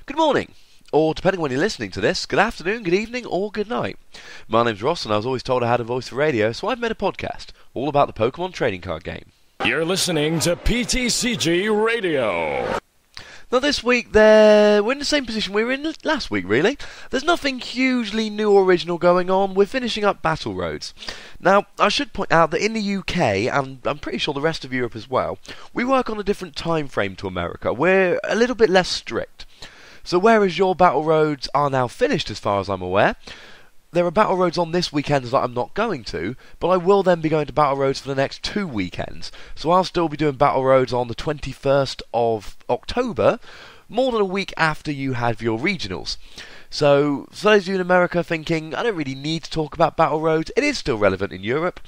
Good morning, or depending on when you're listening to this, good afternoon, good evening, or good night. My name's Ross, and I was always told I had a voice for radio, so I've made a podcast all about the Pokemon trading card game. You're listening to PTCG Radio. Now this week, we're in the same position we were in last week, really. There's nothing hugely new or original going on. We're finishing up Battle Roads. Now, I should point out that in the UK, and I'm pretty sure the rest of Europe as well, we work on a different time frame to America. We're a little bit less strict. So whereas your Battle Roads are now finished as far as I'm aware, there are Battle Roads on this weekend that I'm not going to, but I will then be going to Battle Roads for the next 2 weekends. So I'll still be doing Battle Roads on the 21st of October, more than a week after you have your regionals. So for those of you in America thinking, I don't really need to talk about Battle Roads, it is still relevant in Europe,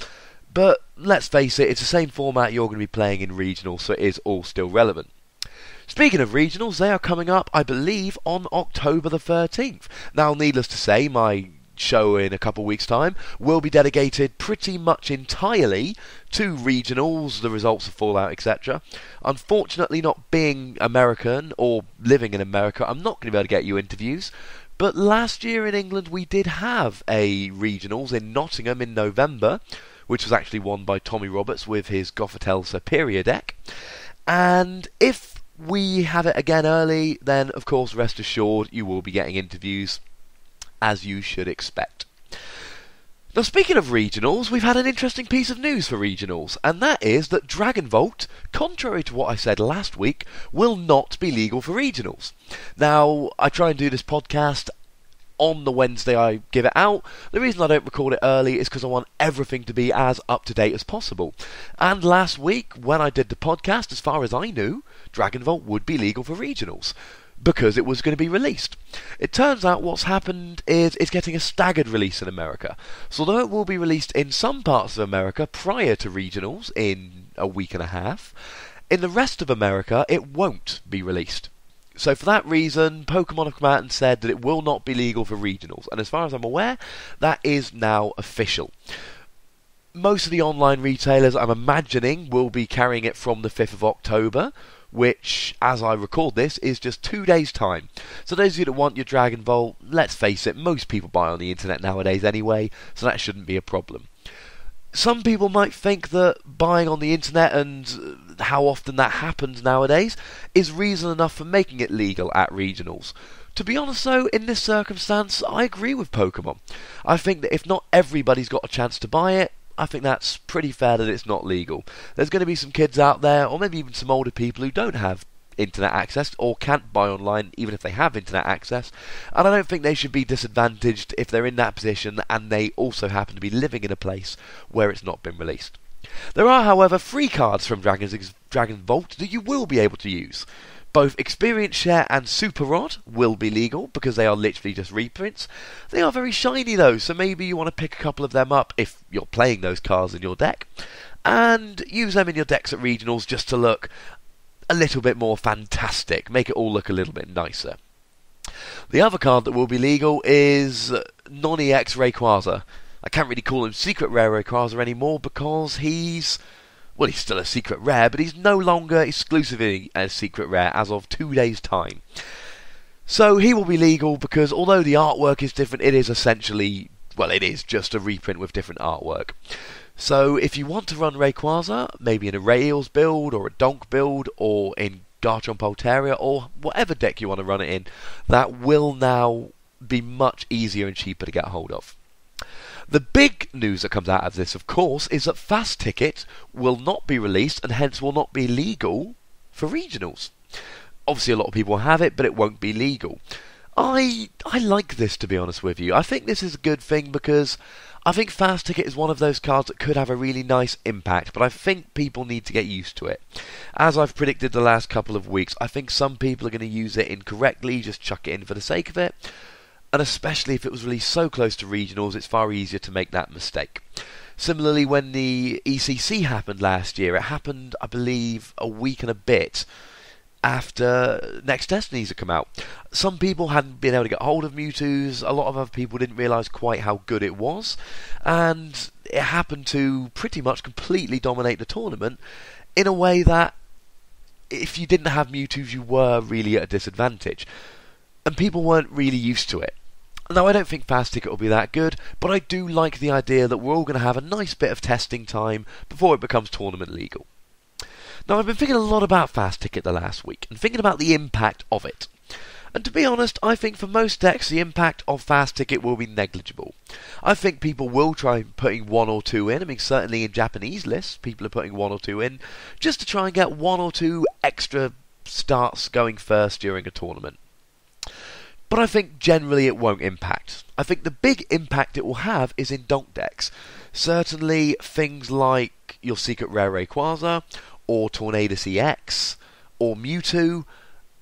but let's face it, it's the same format you're going to be playing in regionals, so it is all still relevant. Speaking of regionals, they are coming up, I believe, on October the 13th. Now, needless to say, my show in a couple of weeks' time will be dedicated pretty much entirely to regionals, the results of Fallout, etc. Unfortunately, not being American or living in America, I'm not going to be able to get you interviews. But last year in England, we did have a regionals in Nottingham in November, which was actually won by Tommy Roberts with his Gothitelle Superior deck. And if we have it again early, then of course rest assured you will be getting interviews as you should expect. Now speaking of regionals, we've had an interesting piece of news for regionals, and that is that Dragon Vault, contrary to what I said last week, will not be legal for regionals. Now, I try and do this podcast on the Wednesday I give it out. The reason I don't record it early is because I want everything to be as up to date as possible. And last week, when I did the podcast, as far as I knew, Dragon Vault would be legal for regionals, because it was going to be released. It turns out what's happened is it's getting a staggered release in America. So although it will be released in some parts of America prior to regionals in a week and a half, in the rest of America it won't be released. So for that reason, Pokemon have come out and said that it will not be legal for regionals. And as far as I'm aware, that is now official. Most of the online retailers, I'm imagining, will be carrying it from the 5th of October, which, as I record this, is just 2 days' time. So those of you that want your Dragon Vault, let's face it, most people buy on the internet nowadays anyway, so that shouldn't be a problem. Some people might think that buying on the internet and how often that happens nowadays is reason enough for making it legal at regionals. To be honest though, in this circumstance, I agree with Pokemon. I think that if not everybody's got a chance to buy it, I think that's pretty fair that it's not legal. There's going to be some kids out there, or maybe even some older people who don't have internet access or can't buy online even if they have internet access, and I don't think they should be disadvantaged if they're in that position and they also happen to be living in a place where it's not been released. There are, however, free cards from Dragon Vault that you will be able to use. Both Experience Share and Super Rod will be legal because they are literally just reprints. They are very shiny though, so maybe you want to pick a couple of them up if you're playing those cards in your deck, and use them in your decks at regionals just to look a little bit more fantastic, make it all look a little bit nicer. The other card that will be legal is non-EX Rayquaza. I can't really call him Secret Rare Rayquaza anymore because he's still a Secret Rare, but he's no longer exclusively a Secret Rare as of 2 days' time. So he will be legal because although the artwork is different, it is essentially, it is just a reprint with different artwork. So if you want to run Rayquaza, maybe in a Rails build, or a Donk build, or in Garchomp Altaria, or whatever deck you want to run it in, that will now be much easier and cheaper to get hold of. The big news that comes out of this, of course, is that Fast Ticket will not be released and hence will not be legal for regionals. Obviously a lot of people have it, but it won't be legal. I like this, to be honest with you. I think this is a good thing because I think Fast Ticket is one of those cards that could have a really nice impact, but I think people need to get used to it. As I've predicted the last couple of weeks, I think some people are going to use it incorrectly, just chuck it in for the sake of it. And especially if it was released so close to regionals, it's far easier to make that mistake. Similarly, when the ECC happened last year, it happened, I believe, a week and a bit after Next Destinies had come out. Some people hadn't been able to get hold of Mewtwo's, a lot of other people didn't realise quite how good it was, and it happened to pretty much completely dominate the tournament in a way that if you didn't have Mewtwo's you were really at a disadvantage. and people weren't really used to it. Now, I don't think Fast Ticket will be that good, but I do like the idea that we're all going to have a nice bit of testing time before it becomes tournament legal. Now, I've been thinking a lot about Fast Ticket the last week, and thinking about the impact of it. And to be honest, I think for most decks the impact of Fast Ticket will be negligible. I think people will try putting 1 or 2 in. I mean, certainly in Japanese lists, people are putting 1 or 2 in, just to try and get 1 or 2 extra starts going first during a tournament. But I think generally it won't impact. I think the big impact it will have is in donk decks. Certainly things like your Secret Rare Rayquaza, or Tornadus EX, or Mewtwo,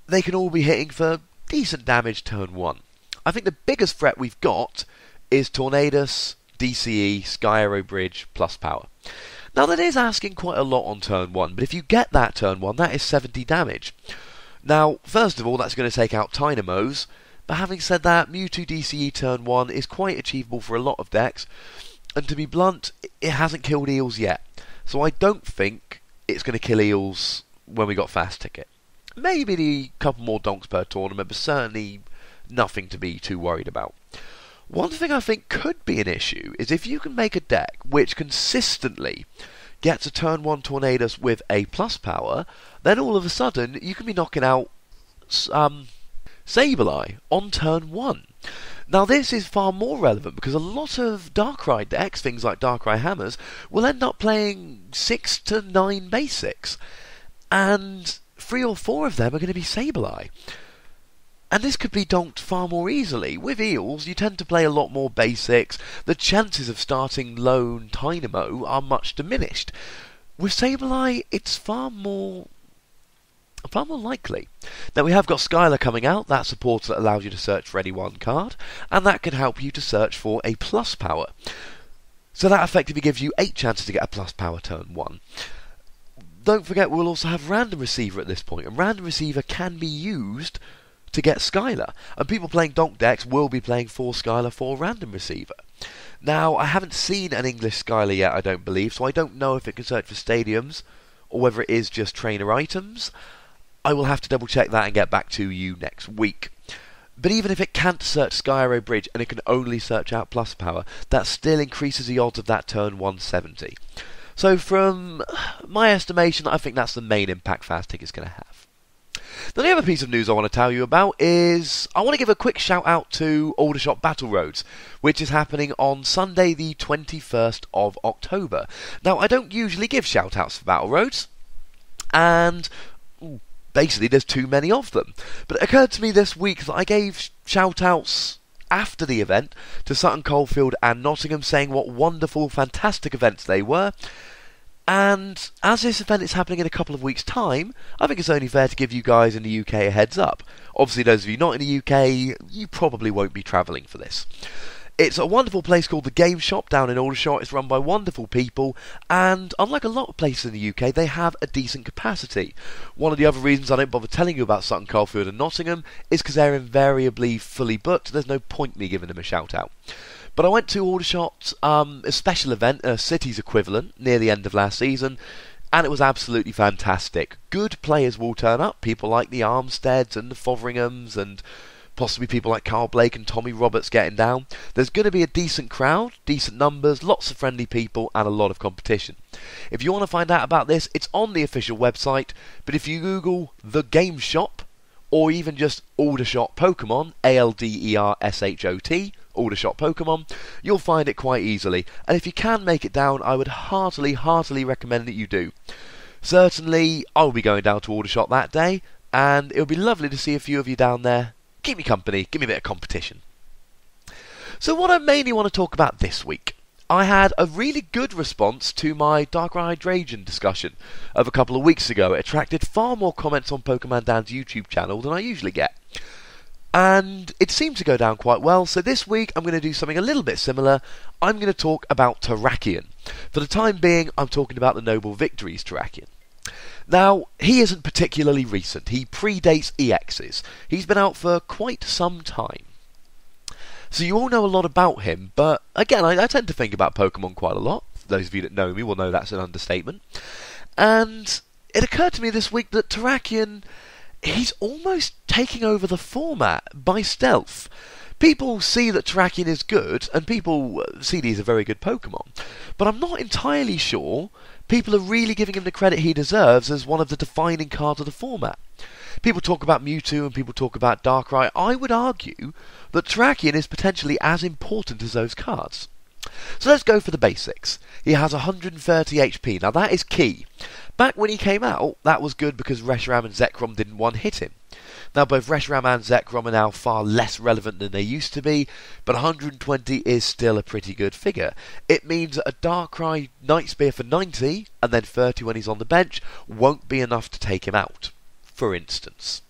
they can all be hitting for decent damage turn 1. I think the biggest threat we've got is Tornadus, DCE, Sky Arrow Bridge, plus power. Now that is asking quite a lot on turn 1, but if you get that turn 1, that is 70 damage. Now, first of all, that's going to take out Tynamos, but having said that, Mewtwo DCE turn 1 is quite achievable for a lot of decks, and to be blunt, it hasn't killed Eels yet. So I don't think it's going to kill Eels when we got Fast Ticket. Maybe a couple more donks per tournament, but certainly nothing to be too worried about. One thing I think could be an issue is if you can make a deck which consistently gets a turn 1 Tornadus with a plus power, then all of a sudden you can be knocking out Sableye on turn 1. Now this is far more relevant because a lot of Darkrai decks, things like Darkrai Hammers, will end up playing 6 to 9 basics. And 3 or 4 of them are going to be Sableye. And this could be donked far more easily. With Eels, you tend to play a lot more basics. The chances of starting lone Tynamo are much diminished. With Sableye, it's far more likely. Now we have got Skylar coming out, that support that allows you to search for any one card, and that can help you to search for a plus power. So that effectively gives you 8 chances to get a plus power turn 1. Don't forget we'll also have Random Receiver at this point, and Random Receiver can be used to get Skylar, and people playing donk decks will be playing for Skylar for Random Receiver. Now I haven't seen an English Skylar yet, I don't believe, so I don't know if it can search for stadiums, or whether it is just trainer items. I will have to double check that and get back to you next week. But even if it can't search Sky Arrow Bridge and it can only search out plus power, that still increases the odds of that turn 170. So from my estimation, I think that's the main impact Fast Ticket is going to have. Now the other piece of news I want to tell you about is I want to give a quick shout out to Aldershot Battle Roads, which is happening on Sunday the 21st of October. Now I don't usually give shout outs for Battle Roads, and basically there's too many of them. But it occurred to me this week that I gave shout-outs after the event to Sutton Coldfield and Nottingham, saying what wonderful, fantastic events they were. And as this event is happening in a couple of weeks' time, I think it's only fair to give you guys in the UK a heads up. Obviously, those of you not in the UK, you probably won't be travelling for this. It's a wonderful place called the Game Shop down in Aldershot. It's run by wonderful people, and unlike a lot of places in the UK, they have a decent capacity. One of the other reasons I don't bother telling you about Sutton Coldfield and Nottingham is because they're invariably fully booked. There's no point me giving them a shout out. But I went to Aldershot, a special event, a city's equivalent, near the end of last season, and it was absolutely fantastic. Good players will turn up, people like the Armsteads and the Fotheringhams and possibly people like Carl Blake and Tommy Roberts getting down. There's going to be a decent crowd, decent numbers, lots of friendly people, and a lot of competition. If you want to find out about this, it's on the official website, but if you Google The Game Shop, or even just Aldershot Pokemon, ALDERSHOT, Aldershot Pokemon, you'll find it quite easily. And if you can make it down, I would heartily recommend that you do. Certainly, I'll be going down to Aldershot that day, and it'll be lovely to see a few of you down there. Keep me company, give me a bit of competition. So what I mainly want to talk about this week, I had a really good response to my Darkrai Hydrangea discussion of a couple of weeks ago. It attracted far more comments on Pokemon Dan's YouTube channel than I usually get. And it seemed to go down quite well, so this week I'm going to do something a little bit similar. I'm going to talk about Terrakion. For the time being, I'm talking about the Noble Victories Terrakion. Now, he isn't particularly recent. He predates EXs. He's been out for quite some time. So you all know a lot about him, but again, I tend to think about Pokemon quite a lot. Those of you that know me will know that's an understatement. And it occurred to me this week that Terrakion he's almost taking over the format by stealth. People see that Terrakion is good, and people see that he's a very good Pokemon, but I'm not entirely sure people are really giving him the credit he deserves as one of the defining cards of the format. People talk about Mewtwo and people talk about Darkrai. I would argue that Terrakion is potentially as important as those cards. So let's go for the basics. He has 130 HP. Now that is key. Back when he came out, that was good because Reshiram and Zekrom didn't one-hit him. Now both Reshiram and Zekrom are now far less relevant than they used to be, but 120 is still a pretty good figure. It means that a Darkrai Night Spear for 90, and then 30 when he's on the bench, won't be enough to take him out, for instance.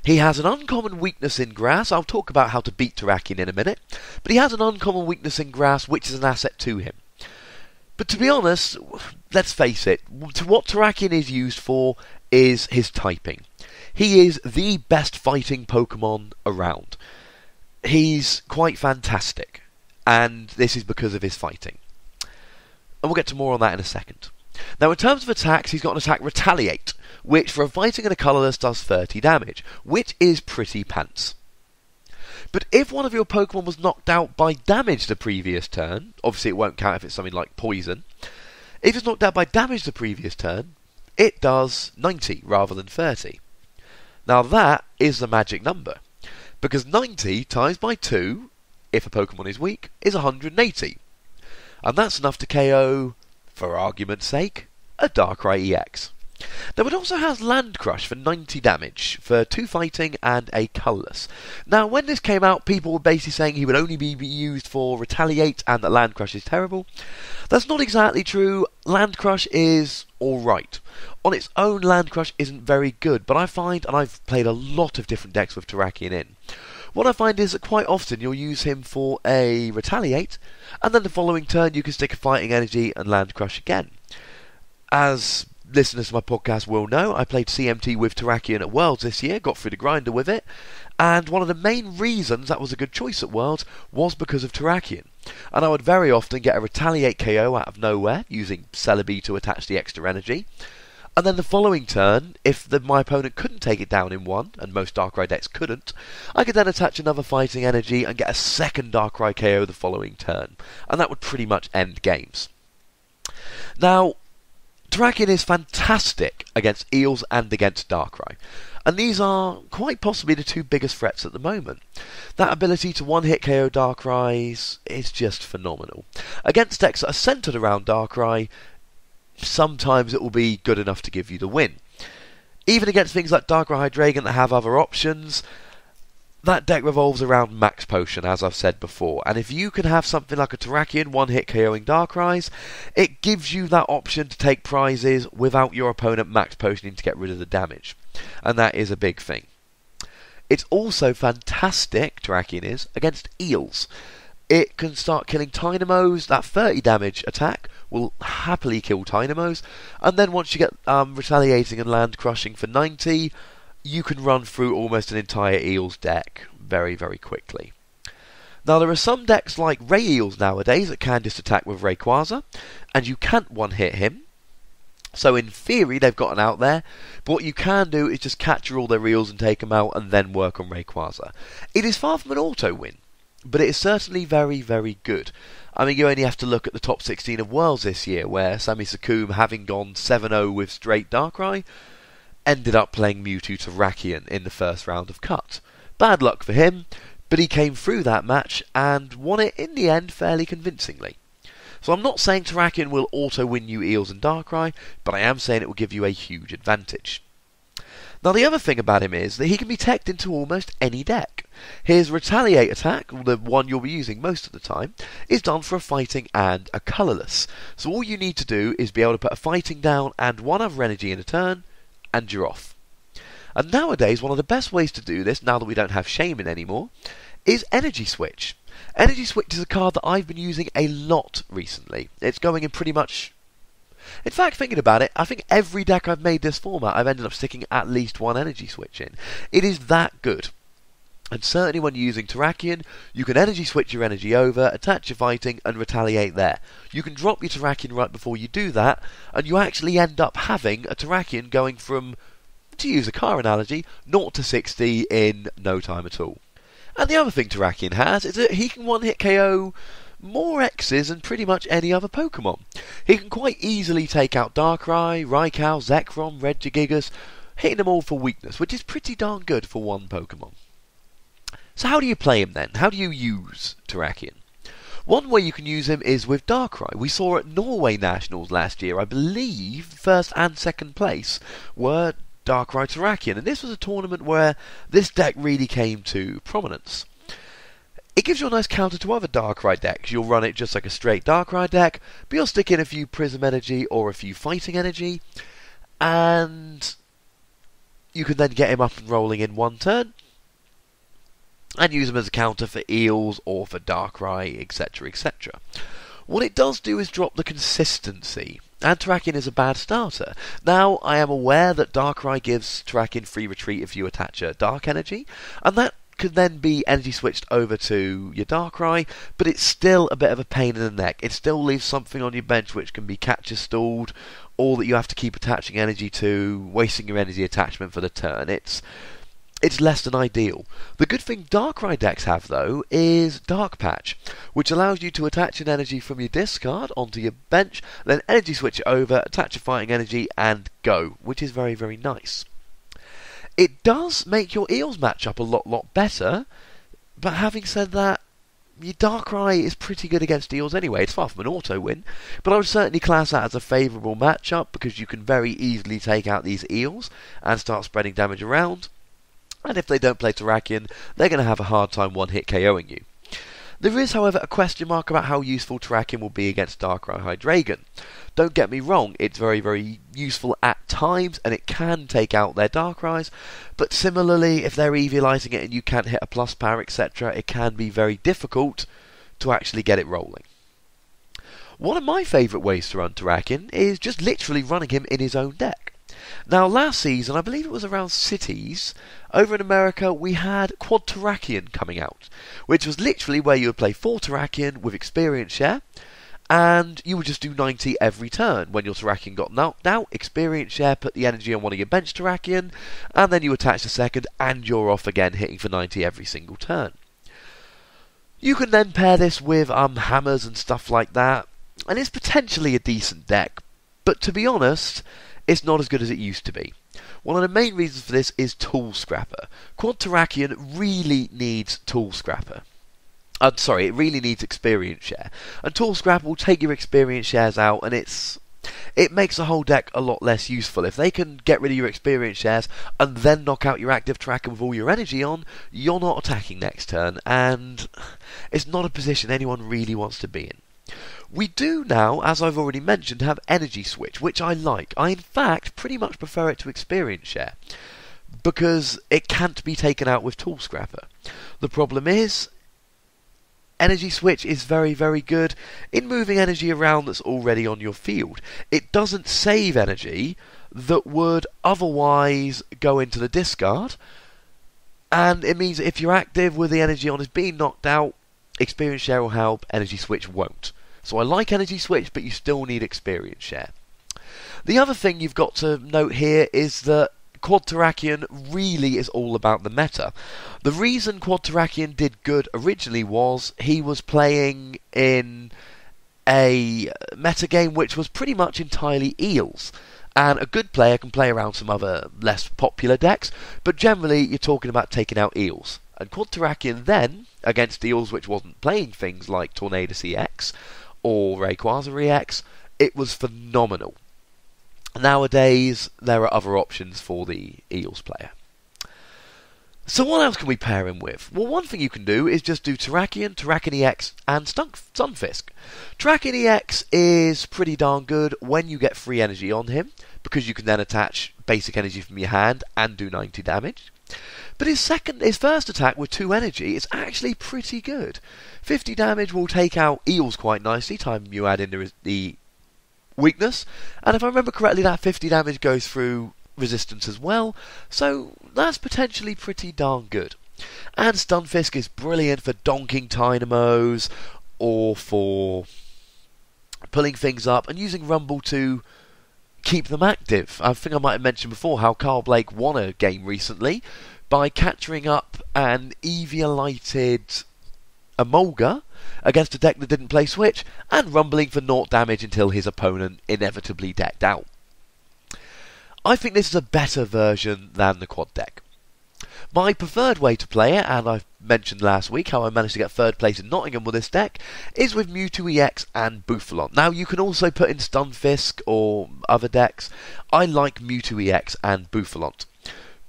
He has an uncommon weakness in Grass. I'll talk about how to beat Terrakion in a minute, but he has an uncommon weakness in Grass, which is an asset to him. But to be honest, let's face it, what Terrakion is used for is his typing. He is the best fighting Pokemon around. He's quite fantastic, and this is because of his fighting. And we'll get to more on that in a second. Now in terms of attacks, he's got an attack Retaliate, which for a fighting and a colourless does 30 damage, which is pretty pants. But if one of your Pokemon was knocked out by damage the previous turn, obviously it won't count if it's something like poison, if it's knocked out by damage the previous turn, it does 90 rather than 30. Now that is the magic number, because 90 times by 2, if a Pokemon is weak, is 180. And that's enough to KO, for argument's sake, a Darkrai EX. Now it also has Land Crush for 90 damage, for 2 fighting and a colourless. Now when this came out, people were basically saying he would only be used for Retaliate and that Land Crush is terrible. That's not exactly true. Land Crush is alright. On its own, Land Crush isn't very good, but I find, and I've played a lot of different decks with Terrakion in, what I find is that quite often you'll use him for a Retaliate, and then the following turn you can stick a Fighting Energy and Land Crush again. As listeners to my podcast will know, I played CMT with Terrakion at Worlds this year, got through the grinder with it, and one of the main reasons that was a good choice at Worlds was because of Terrakion. And I would very often get a Retaliate KO out of nowhere, using Celebi to attach the extra energy, and then the following turn, if my opponent couldn't take it down in one, and most Darkrai decks couldn't, I could then attach another Fighting Energy and get a second Darkrai KO the following turn, and that would pretty much end games. Now, Terrakion is fantastic against Eels and against Darkrai, and these are quite possibly the two biggest threats at the moment. That ability to one-hit KO Darkrai's is just phenomenal. Against decks that are centred around Darkrai, sometimes it will be good enough to give you the win. Even against things like Darkrai Hydreigon that have other options, that deck revolves around Max Potion, as I've said before, and if you can have something like a Terrakion one-hit KOing Darkrai's, it gives you that option to take prizes without your opponent Max Potioning to get rid of the damage, and that is a big thing. It's also fantastic, Terrakion is, against Eels. It can start killing Tynamos. That 30 damage attack will happily kill Tynamos, and then once you get Retaliating and Land Crushing for 90, you can run through almost an entire Eels deck very, very quickly. Now there are some decks like Ray Eels nowadays that can just attack with Rayquaza, and you can't one-hit him. So in theory they've gotten out there, but what you can do is just capture all their Eels and take them out and then work on Rayquaza. It is far from an auto-win, but it is certainly very, very good. I mean, you only have to look at the top 16 of Worlds this year, where Sami Sakum, having gone 7-0 with straight Darkrai, ended up playing Mewtwo Terrakion in the first round of Cut. Bad luck for him, but he came through that match and won it in the end fairly convincingly. So I'm not saying Terrakion will auto-win you Eels and Darkrai, but I am saying it will give you a huge advantage. Now the other thing about him is that he can be teched into almost any deck. His Retaliate attack, the one you'll be using most of the time, is done for a fighting and a colourless. So all you need to do is be able to put a fighting down and one other energy in a turn, and you're off. And nowadays, one of the best ways to do this, now that we don't have Shaman anymore, is Energy Switch. Energy Switch is a card that I've been using a lot recently. It's going in pretty much... In fact, thinking about it, I think every deck I've made this format, I've ended up sticking at least one Energy Switch in. It is that good. And certainly when you're using Terrakion, you can Energy Switch your energy over, attach your fighting, and Retaliate there. You can drop your Terrakion right before you do that, and you actually end up having a Terrakion going from to use a car analogy, 0 to 60 in no time at all. And the other thing Terrakion has is that he can one-hit KO more X's than pretty much any other Pokemon. He can quite easily take out Darkrai, Raikou, Zekrom, Regigigas, hitting them all for weakness, which is pretty darn good for one Pokemon. So how do you play him then? How do you use Terrakion? One way you can use him is with Darkrai. We saw at Norway Nationals last year, I believe, first and second place were Darkrai Terrakion, and this was a tournament where this deck really came to prominence. It gives you a nice counter to other Darkrai decks. You'll run it just like a straight Darkrai deck, but you'll stick in a few Prism Energy or a few Fighting Energy, and you can then get him up and rolling in one turn, and use him as a counter for Eels or for Darkrai, etc, etc. What it does do is drop the consistency, and Terrakion is a bad starter. Now, I am aware that Darkrai gives Terrakion free retreat if you attach a Dark Energy, and that could then be energy switched over to your Darkrai, but it's still a bit of a pain in the neck. It still leaves something on your bench which can be catcher stalled, or that you have to keep attaching energy to, wasting your energy attachment for the turn. It's less than ideal. The good thing Darkrai decks have, though, is Dark Patch, which allows you to attach an energy from your discard onto your bench, then energy switch it over, attach a fighting energy, and go, which is very, very nice. It does make your Eels match up a lot better, but having said that, your Darkrai is pretty good against Eels anyway. It's far from an auto-win, but I would certainly class that as a favourable matchup, because you can very easily take out these Eels and start spreading damage around. And if they don't play Terrakion, they're going to have a hard time one-hit KOing you. There is, however, a question mark about how useful Terrakion will be against Darkrai Hydreigon. Don't get me wrong, it's very, very useful at times, and it can take out their Darkrai's, but similarly, if they're evilising it and you can't hit a plus power, etc., it can be very difficult to actually get it rolling. One of my favourite ways to run Terrakion is just literally running him in his own deck. Now, last season, I believe it was around Cities, over in America, we had Quad Terrakion coming out, which was literally where you would play 4 Terrakion with experience share, and you would just do 90 every turn. When your Terrakion got knocked out, experience share, put the energy on one of your bench Terrakion, and then you attach the second, and you're off again, hitting for 90 every single turn. You can then pair this with hammers and stuff like that, and it's potentially a decent deck, but to be honest, it's not as good as it used to be. One of the main reasons for this is Tool Scrapper. Quad Terrakion really needs Tool Scrapper. It really needs experience share. And Tool Scrapper will take your experience shares out, and it makes the whole deck a lot less useful. If they can get rid of your experience shares and then knock out your active tracker with all your energy on, you're not attacking next turn, and it's not a position anyone really wants to be in. We do now, as I've already mentioned, have Energy Switch, which I like. I in fact pretty much prefer it to Experience Share, because it can't be taken out with Tool Scrapper. The problem is, Energy Switch is very, very good in moving energy around that's already on your field. It doesn't save energy that would otherwise go into the discard, and it means that if you're active with the energy on is being knocked out, Experience Share will help, Energy Switch won't. So I like Energy Switch, but you still need Experience Share. The other thing you've got to note here is that Quad Terrakion really is all about the meta. The reason Quad Terrakion did good originally was he was playing in a meta game which was pretty much entirely Eels. And a good player can play around some other less popular decks, but generally you're talking about taking out Eels. And Quad Terrakion then, against Eels which wasn't playing things like Tornadus EX or Rayquaza EX, it was phenomenal. Nowadays, there are other options for the Eels player. So what else can we pair him with? Well, one thing you can do is just do Terrakion, Terrakion EX, and Stunfisk. Terrakion EX is pretty darn good when you get free energy on him, because you can then attach basic energy from your hand and do 90 damage. But his first attack with 2 energy is actually pretty good. 50 damage will take out Eels quite nicely, time you add in the weakness, and if I remember correctly, that 50 damage goes through resistance as well, so that's potentially pretty darn good. And Stunfisk is brilliant for donking Dynamos, or for pulling things up and using Rumble to keep them active. I think I might have mentioned before how Carl Blake won a game recently by capturing up an Eviolighted Emolga against a deck that didn't play Switch and rumbling for 0 damage until his opponent inevitably decked out. I think this is a better version than the quad deck. My preferred way to play it, and I've mentioned last week how I managed to get 3rd place in Nottingham with this deck, is with Mewtwo EX and Bouffalon. Now you can also put in Stunfisk or other decks. I like Mewtwo EX and Bouffalon.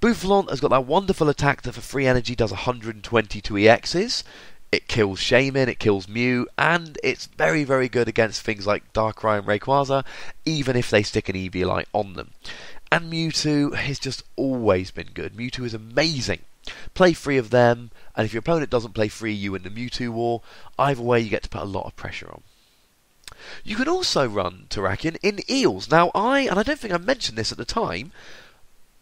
Bouffalon has got that wonderful attack that for free energy does 122 EXs. It kills Shaman, it kills Mew, and it's very, very good against things like Darkrai and Rayquaza, even if they stick an Eviolite on them. And Mewtwo has just always been good. Mewtwo is amazing. Play 3 of them, and if your opponent doesn't play 3, you win the Mewtwo war. Either way, you get to put a lot of pressure on. You can also run Terrakion in Eels. Now, I don't think I mentioned this at the time,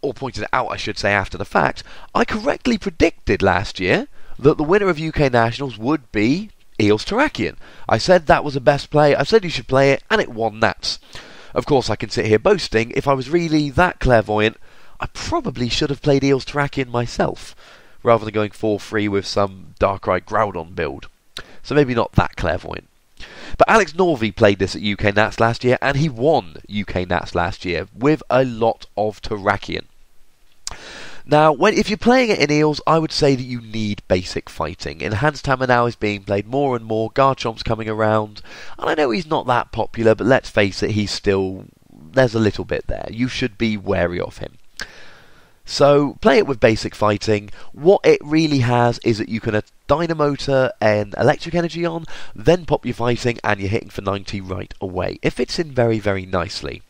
or pointed it out, I should say, after the fact, I correctly predicted last year that the winner of UK Nationals would be Eels Terrakion. I said that was the best play, I said you should play it, and it won that. Of course, I can sit here boasting, if I was really that clairvoyant, I probably should have played Eels Terrakion myself, rather than going 4-3 with some Darkrai Groudon build. So maybe not that clairvoyant. But Alex Norvey played this at UK Nats last year, and he won UK Nats last year with a lot of Terrakion. Now, if you're playing it in Eels, I would say that you need basic fighting. Enhanced Hammer now is being played more and more, Garchomp's coming around, and I know he's not that popular, but let's face it, there's a little bit there. You should be wary of him. So, play it with basic fighting. What it really has is that you can Dynamotor and Electric Energy on, then pop your fighting, and you're hitting for 90 right away. It fits in very, very nicely.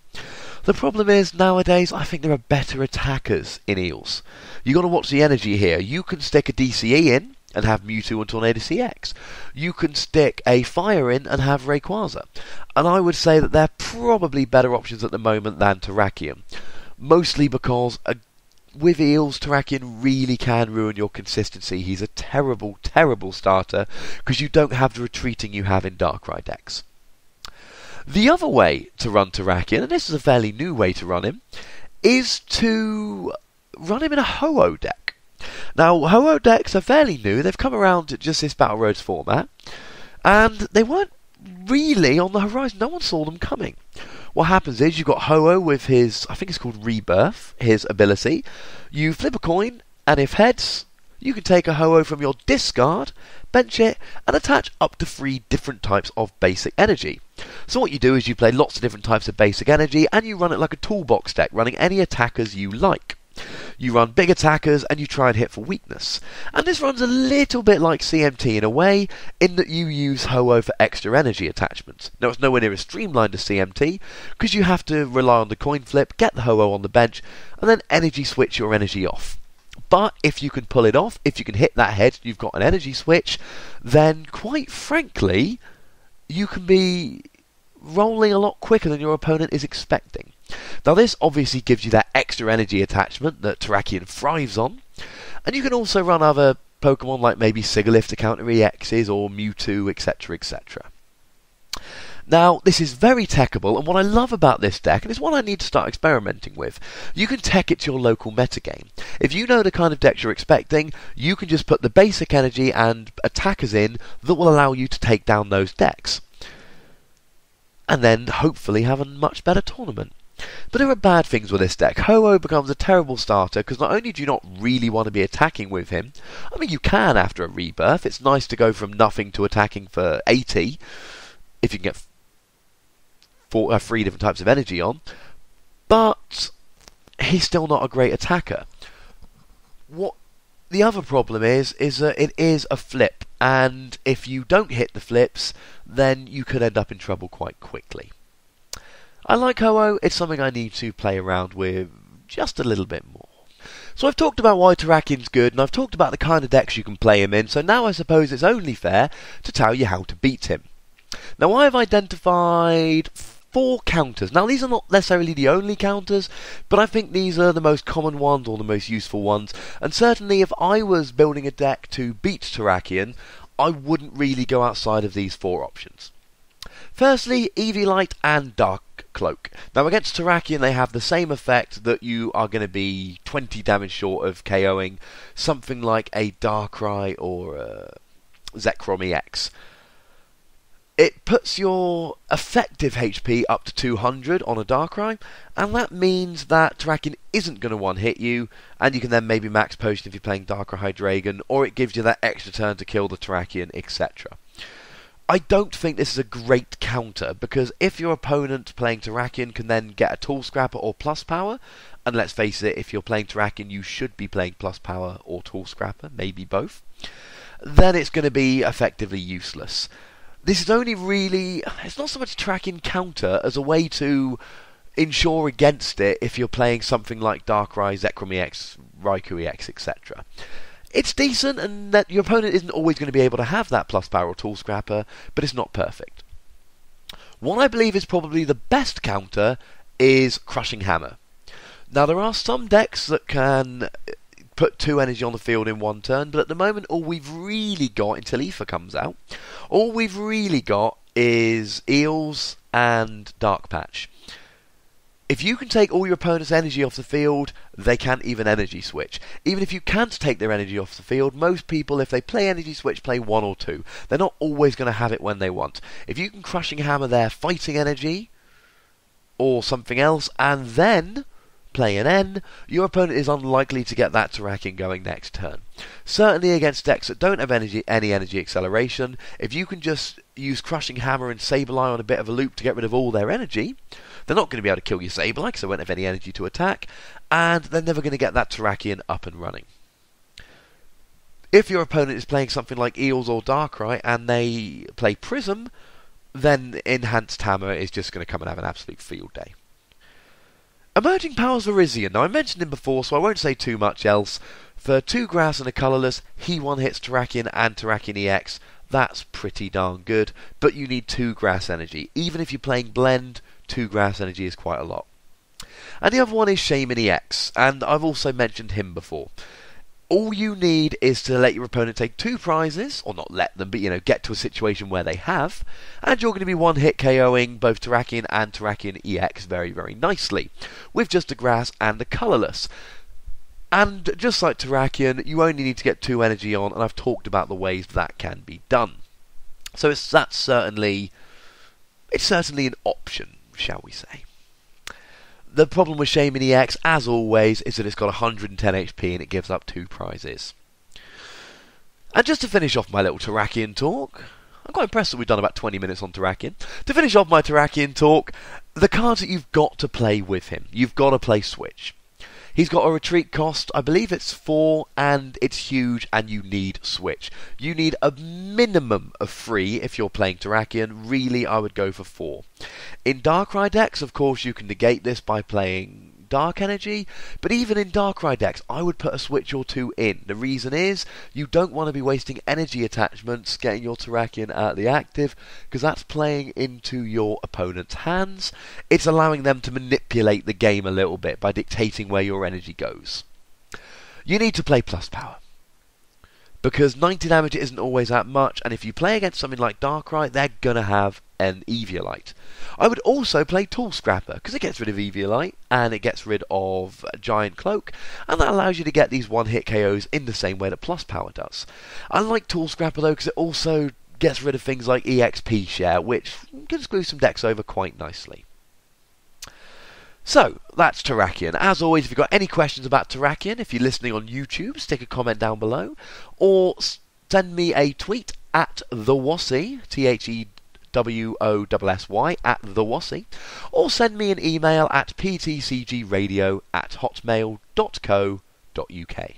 The problem is, nowadays, I think there are better attackers in Eels. You've got to watch the energy here. You can stick a DCE in and have Mewtwo and Tornadus CX. You can stick a Fire in and have Rayquaza. And I would say that they're probably better options at the moment than Terrakion. Mostly because with Eels, Terrakion really can ruin your consistency. He's a terrible, terrible starter because you don't have the retreating you have in Darkrai decks. The other way to run Terrakion, and this is a fairly new way to run him, is to run him in a Ho-Oh deck. Now, Ho-Oh decks are fairly new. They've come around to just this Battle Roads format, and they weren't really on the horizon. No one saw them coming. What happens is you've got Ho-Oh with his, I think it's called Rebirth, his ability. You flip a coin, and if heads, you can take a Ho-Oh from your discard, bench it, and attach up to 3 different types of basic energy. So what you do is you play lots of different types of basic energy, and you run it like a toolbox deck, running any attackers you like. You run big attackers, and you try and hit for weakness. And this runs a little bit like CMT in a way, in that you use Ho-Oh for extra energy attachments. Now it's nowhere near as streamlined as CMT, because you have to rely on the coin flip, get the Ho-Oh on the bench, and then energy switch your energy off. But if you can pull it off, if you can hit that head, you've got an energy switch, then quite frankly, you can be rolling a lot quicker than your opponent is expecting. Now this obviously gives you that extra energy attachment that Terrakion thrives on, and you can also run other Pokemon like maybe Sigilyph to counter EXs or Mewtwo, etc, etc. Now, this is very techable, and what I love about this deck, and it's one I need to start experimenting with, you can tech it to your local metagame. If you know the kind of decks you're expecting, you can just put the basic energy and attackers in that will allow you to take down those decks. And then, hopefully, have a much better tournament. But there are bad things with this deck. Ho-Oh becomes a terrible starter, because not only do you not really want to be attacking with him, I mean, you can after a rebirth. It's nice to go from nothing to attacking for 80, if you can get 3 different types of energy on, but he's still not a great attacker. What the other problem is that it is a flip, and if you don't hit the flips, then you could end up in trouble quite quickly. I like Ho-Oh, it's something I need to play around with just a little bit more. So I've talked about why Terrakion's good, and I've talked about the kind of decks you can play him in, so now I suppose it's only fair to tell you how to beat him. Now I've identified 4 counters. Now these are not necessarily the only counters, but I think these are the most common ones or the most useful ones, and certainly if I was building a deck to beat Terrakion, I wouldn't really go outside of these 4 options. Firstly, EV Light and Dark Cloak. Now against Terrakion they have the same effect, that you are going to be 20 damage short of KOing something like a Darkrai or a Zekrom EX. It puts your effective HP up to 200 on a Darkrai, and that means that Terrakion isn't going to one-hit you, and you can then maybe max potion if you're playing Darkrai Hydreigon, or it gives you that extra turn to kill the Terrakion, etc. I don't think this is a great counter, because if your opponent playing Terrakion can then get a Tool Scrapper or Plus Power, and let's face it, if you're playing Terrakion you should be playing Plus Power or Tool Scrapper, maybe both, then it's going to be effectively useless. This is only really, it's not so much Terrakion counter as a way to ensure against it if you're playing something like Darkrai, Zekrom EX, Raikou EX, etc. It's decent, and that your opponent isn't always going to be able to have that Plus Power or Tool Scrapper, but it's not perfect. What I believe is probably the best counter is Crushing Hammer. Now there are some decks that can put 2 energy on the field in one turn, but at the moment all we've really got, until Aether comes out, all we've really got is Eels and Dark Patch. If you can take all your opponent's energy off the field, they can't even energy switch. Even if you can't take their energy off the field, most people, if they play energy switch, play 1 or 2. They're not always going to have it when they want. If you can Crushing Hammer their fighting energy or something else, and then play an N, your opponent is unlikely to get that Terrakion going next turn. Certainly against decks that don't have any energy acceleration, if you can just use Crushing Hammer and Sableye on a bit of a loop to get rid of all their energy, they're not going to be able to kill your Sableye because they won't have any energy to attack, and they're never going to get that Terrakion up and running. If your opponent is playing something like Eels or Darkrai and they play Prism, then Enhanced Hammer is just going to come and have an absolute field day. Emerging Powers Virizion. Now I mentioned him before, so I won't say too much else. For 2 grass and a colourless, he one-hits Terrakion and Terrakion EX. That's pretty darn good, but you need 2 grass energy. Even if you're playing Blend, 2 grass energy is quite a lot. And the other one is Shaman EX, and I've also mentioned him before. All you need is to let your opponent take 2 prizes, or not let them, but get to a situation where they have, and you're going to be one-hit KOing both Terrakion and Terrakion EX very, very nicely, with just a grass and a colourless. And just like Terrakion, you only need to get 2 energy on, and I've talked about the ways that can be done. So it's certainly an option, shall we say. The problem with Shaman EX, as always, is that it's got 110 HP and it gives up 2 prizes. And just to finish off my little Terrakion talk, I'm quite impressed that we've done about 20 minutes on Terrakion. To finish off my Terrakion talk, the cards that you've got to play with him. You've got to play Switch. He's got a retreat cost, I believe it's 4, and it's huge, and you need Switch. You need a minimum of 3 if you're playing Terrakion. Really, I would go for 4. In Darkrai decks, of course, you can negate this by playing Dark Energy, but even in Darkrai decks, I would put a Switch or 2 in. The reason is, you don't want to be wasting energy attachments getting your Terrakion out of the active, because that's playing into your opponent's hands. It's allowing them to manipulate the game a little bit by dictating where your energy goes. You need to play Plus Power, because 90 damage isn't always that much, and if you play against something like Darkrai, they're going to have an Eviolite. I would also play Tool Scrapper, because it gets rid of Eviolite, and it gets rid of Giant Cloak, and that allows you to get these one-hit KOs in the same way that Plus Power does. I like Tool Scrapper though, because it also gets rid of things like EXP share, which can screw some decks over quite nicely. So, that's Terrakion. As always, if you've got any questions about Terrakion, if you're listening on YouTube, stick a comment down below, or send me a tweet at TheWossy, TheWossy, at TheWossy, or send me an email at ptcgradio@hotmail.co.uk.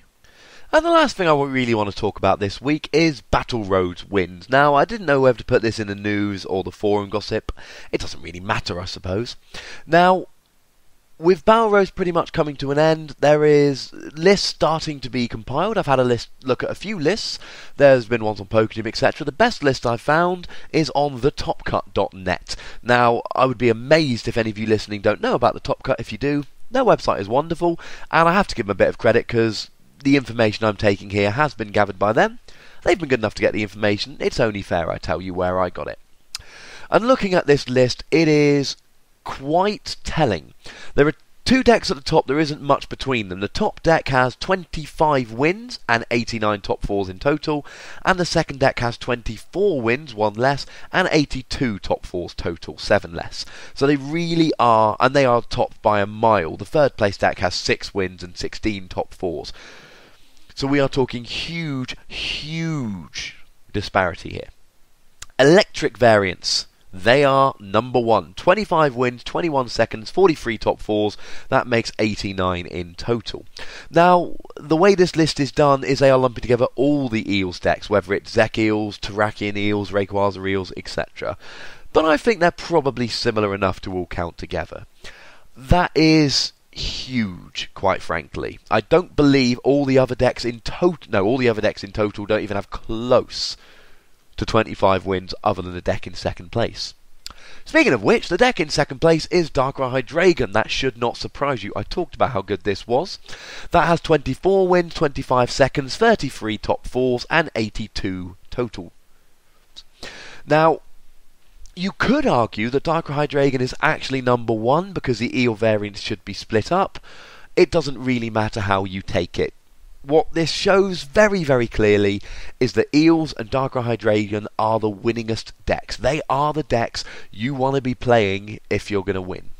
And the last thing I really want to talk about this week is Battle Roads wins. Now, I didn't know whether to put this in the news or the forum gossip. It doesn't really matter, I suppose. Now, with Battle Roads pretty much coming to an end, there is lists starting to be compiled. I've had a look at a few lists. There's been ones on Pokegym, etc. The best list I've found is on thetopcut.net. Now, I would be amazed if any of you listening don't know about the Top Cut. If you do, their website is wonderful, and I have to give them a bit of credit because the information I'm taking here has been gathered by them. They've been good enough to get the information. It's only fair I tell you where I got it. And looking at this list, it is quite telling. There are 2 decks at the top, there isn't much between them. The top deck has 25 wins and 89 top 4s in total, and the second deck has 24 wins, 1 less, and 82 top 4s total, 7 less. So they really are, and they are topped by a mile. The third place deck has 6 wins and 16 top 4s. So we are talking huge disparity here. Electric variants. They are number 1. 25 wins, 21 seconds, 43 top 4s. That makes 89 in total. Now, the way this list is done is they are lumping together all the Eels decks, whether it's Zek Eels, Terrakion Eels, Rayquaza Eels, etc. But I think they're probably similar enough to all count together. That is huge, quite frankly. I don't believe all the other decks in total... No, all the other decks in total don't even have close to 25 wins other than the deck in second place. Speaking of which, the deck in second place is Darkrai Hydreigon. That should not surprise you. I talked about how good this was. That has 24 wins, 25 seconds, 33 top 4s, and 82 total. Now, you could argue that Darkrai Hydreigon is actually number 1 because the Eel variants should be split up. It doesn't really matter how you take it. What this shows very, very clearly is that Eels and Darkrai Hydreigon are the winningest decks. They are the decks you want to be playing if you're going to win.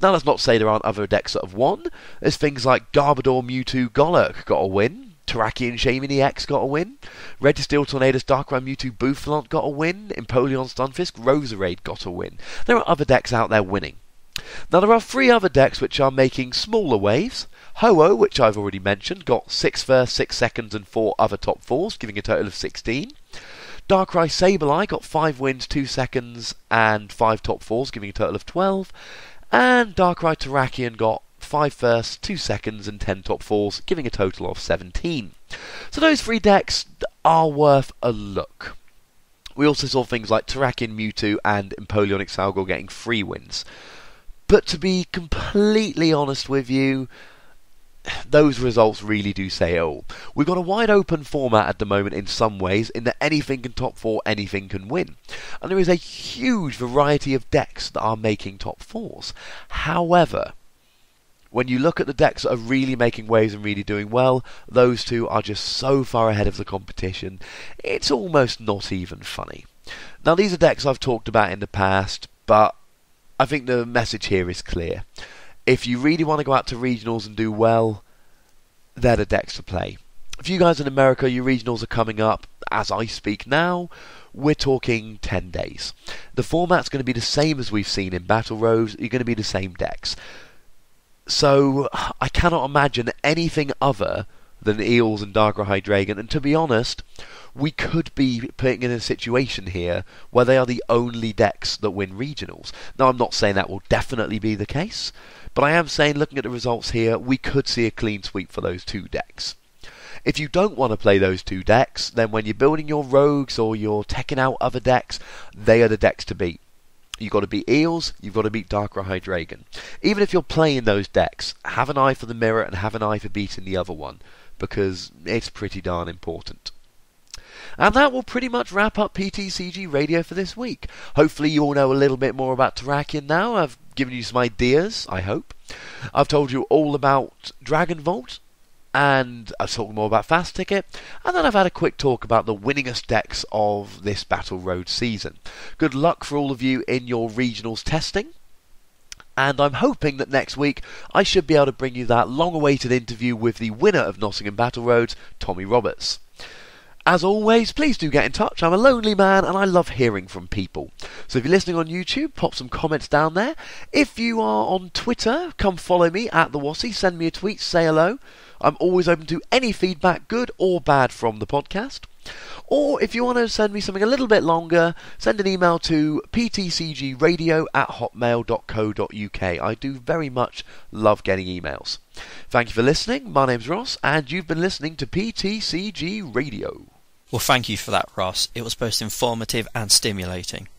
Now, let's not say there aren't other decks that have won. There's things like Garbodor, Mewtwo, Golurk got a win. Terrakion, Shaymin EX got a win. Registeel, Tornadus, Darkrai, Mewtwo, Boufflant got a win. Empoleon, Stunfisk, Roserade got a win. There are other decks out there winning. Now, there are 3 other decks which are making smaller waves. Ho-Oh, which I've already mentioned, got 6 first, 6 seconds and 4 other top 4s, giving a total of 16. Darkrai Sableye got 5 wins, 2 seconds and 5 top 4s, giving a total of 12. And Darkrai Terrakion got 5 first, 2 seconds and 10 top 4s, giving a total of 17. So those 3 decks are worth a look. We also saw things like Terrakion, Mewtwo and Empoleon Excelgor getting 3 wins. But to be completely honest with you, those results really do say it all. We've got a wide open format at the moment in some ways, in that anything can top 4, anything can win. And there is a huge variety of decks that are making top 4s. However, when you look at the decks that are really making waves and really doing well, those 2 are just so far ahead of the competition, it's almost not even funny. Now, these are decks I've talked about in the past, but I think the message here is clear. If you really want to go out to regionals and do well, they're the decks to play. For you guys in America, your regionals are coming up as I speak now. We're talking 10 days. The format's going to be the same as we've seen in Battle Roads. You're going to be the same decks. So I cannot imagine anything other than Eels and Darkrai Hydreigon. And to be honest, we could be putting in a situation here where they are the only decks that win regionals. Now, I'm not saying that will definitely be the case, but I am saying, looking at the results here, we could see a clean sweep for those 2 decks. If you don't want to play those 2 decks, then when you're building your rogues or you're teching out other decks, they are the decks to beat. You've got to beat Eels, you've got to beat Darkrai Hydreigon. Even if you're playing those decks, have an eye for the mirror and have an eye for beating the other one, because it's pretty darn important. And that will pretty much wrap up PTCG Radio for this week. Hopefully you all know a little bit more about Terrakion now. I've given you some ideas, I hope. I've told you all about Dragon Vault, and I've talked more about Fast Ticket, and then I've had a quick talk about the winningest decks of this Battle Road season. Good luck for all of you in your regionals testing, and I'm hoping that next week I should be able to bring you that long-awaited interview with the winner of Nottingham Battle Roads, Tommy Roberts. As always, please do get in touch. I'm a lonely man and I love hearing from people. So if you're listening on YouTube, pop some comments down there. If you are on Twitter, come follow me at the Wassy. Send me a tweet, say hello. I'm always open to any feedback, good or bad, from the podcast. Or if you want to send me something a little bit longer, send an email to ptcgradio@hotmail.co.uk. I do very much love getting emails. Thank you for listening. My name's Ross, and you've been listening to PTCG Radio. Well, thank you for that, Ross. It was both informative and stimulating.